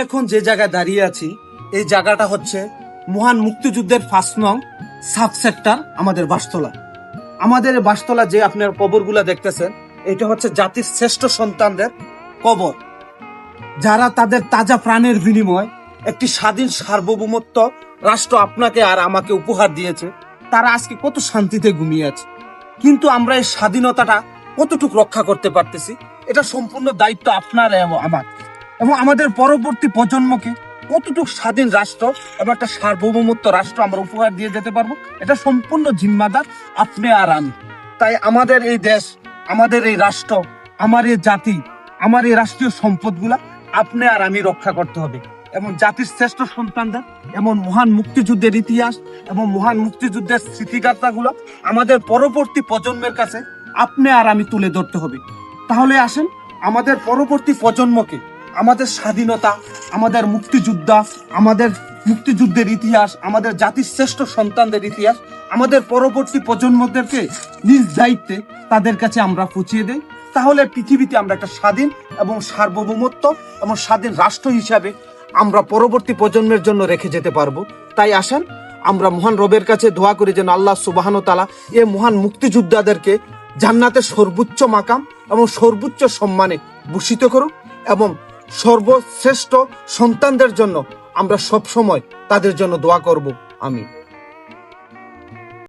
এখন যে জায়গায় দাঁড়িয়ে আছি, এই জায়গাটা হচ্ছে মহান মুক্তিযুদ্ধের 5 নং সাব সেক্টর, আমাদের বাসতলা। আমাদের এই বাসতলা যে আপনার কবরগুলা দেখতেছেন, এটা হচ্ছে জাতির শ্রেষ্ঠ সন্তানদের কবর, যারা তাদের তাজা প্রাণের বিনিময় একটি স্বাধীন সার্বভৌমত্ব রাষ্ট্র আপনাকে আর আমাকে উপহার দিয়েছে। তারা আজকে কত শান্তিতে ঘুমিয়ে আছে, কিন্তু আমরা এই স্বাধীনতাটা কতটুকু রক্ষা করতে পারতেছি, এটা সম্পূর্ণ দায়িত্ব আপনার এবং আমার, এবং আমাদের পরবর্তী প্রজন্মকে কতটুকু স্বাধীন রাষ্ট্র এবং একটা সার্বভৌমত্ব রাষ্ট্র আমরা উপহার দিয়ে যেতে পারবো, এটা সম্পূর্ণ জিম্মাদার আপনি আর আমি। তাই আমাদের এই দেশ, আমাদের এই রাষ্ট্র, আমার এই জাতি, আমার এই রাষ্ট্রীয় সম্পদগুলা আপনি আর আমি রক্ষা করতে হবে, এবং জাতির শ্রেষ্ঠ সন্তানদের এমন মহান মুক্তিযুদ্ধের ইতিহাস এবং মহান মুক্তিযুদ্ধের স্মৃতিগাথাগুলো আমাদের পরবর্তী প্রজন্মের কাছে আপনি আর আমি তুলে ধরতে হবে। তাহলে আসেন, আমাদের পরবর্তী প্রজন্মকে আমাদের স্বাধীনতা, আমাদের মুক্তিযোদ্ধা, আমাদের মুক্তিযুদ্ধের ইতিহাস, আমাদের জাতির শ্রেষ্ঠ সন্তানদের ইতিহাস আমাদের পরবর্তী প্রজন্মদেরকে নিজ দায়িত্বে তাদের কাছে আমরা পৌঁছিয়ে দেই। তাহলে পৃথিবীতে আমরা একটা স্বাধীন এবং সার্বভৌমত্ব এবং স্বাধীন রাষ্ট্র হিসাবে আমরা পরবর্তী প্রজন্মের জন্য রেখে যেতে পারবো। তাই আসেন, আমরা মহান রবের কাছে দোয়া করি যেন আল্লাহ সুবহানাহু ওয়া তাআলা এই মহান মুক্তিযোদ্ধাদেরকে জান্নাতের সর্বোচ্চ মাকাম এবং সর্বোচ্চ সম্মানে ভূষিত করুন, এবং সর্বশ্রেষ্ঠ সন্তানদের জন্য আমরা সব সময় তাদের জন্য দোয়া করব। আমিন।